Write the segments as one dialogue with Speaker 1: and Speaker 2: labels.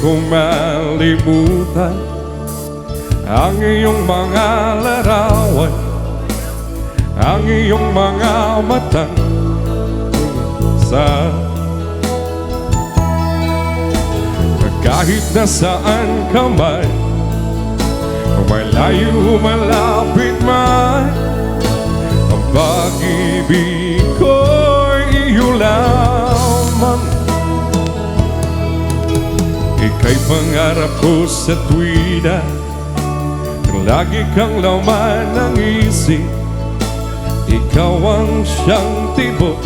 Speaker 1: ko malimutan ang iyong mga larawan, ang iyong mga matang sa kahit nasaan ka man, malayo malapit man, ang pag-ibig ko'y iyo lamang. Ika'y pangarap ko sa tuwina, lagi kang laman ng isip. Ikaw ang siyang tibok,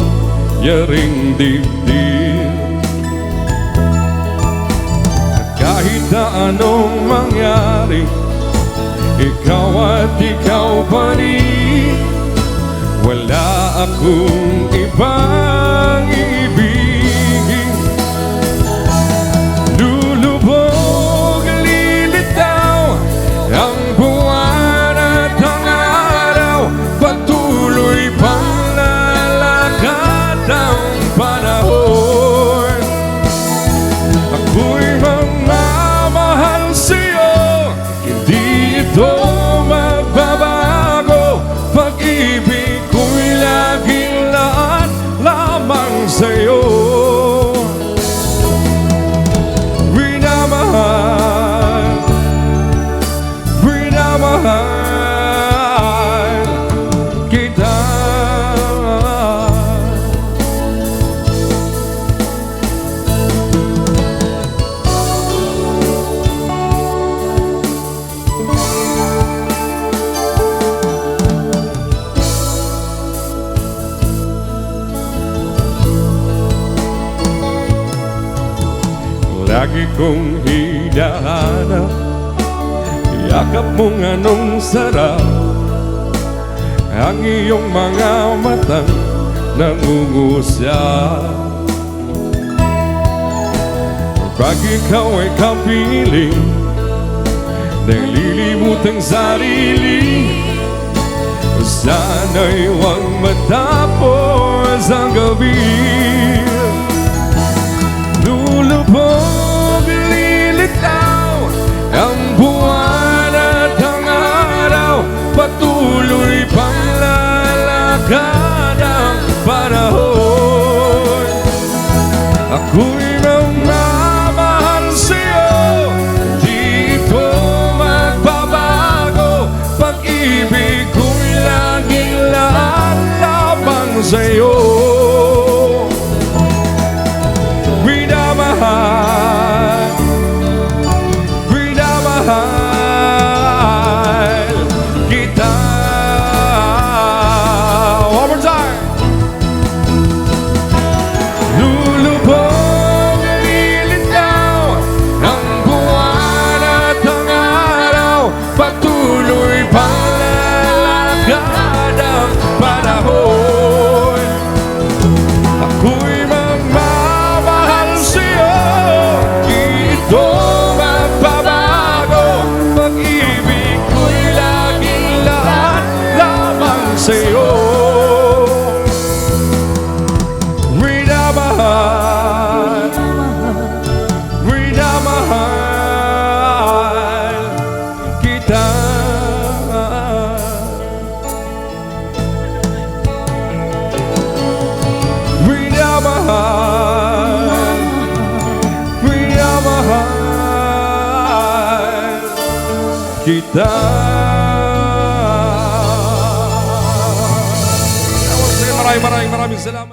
Speaker 1: yaring dibdib. At kahit na anong mangyari, ikaw at ikaw pa rin. Wala akong ibang ibigin. Lulubog lilitaw ang buwan at ang araw, patuloy pang lalakad ang panahon. Ako'y magmamahal sa'yo, hindi ito magbabago. Pag-ibig ko'y laging lahat lamang sa'yo. Minamahal, minamahal kita. Lagi kong hinahanap yakap mong anong sarap, ang iyong mga matang nangungusap. Pag ikaw ay kapiling, naglilimot ang sarili, sana'y huwag matapos ang gabi. Lulubog lilitaw ang buwan at ang araw, patuloy pang lalakad ang panahon. Ako'y magmamahal sa'yo, di ito magbabago. Pag-ibig ko'y laging lahat lamang sa'yo. Minamahal, minamahal kita. One more time. Lulubog lilitaw ang buwan at ang araw, patuloy pang lalakad ang panahon. Ako'y magmamahal sa'yo, di ito magbabago. Pag-ibig ko'y laging lahat lamang sa'yo. Minamahal, minamahal kita. Minamahal, minamahal kita. Maraming salamat.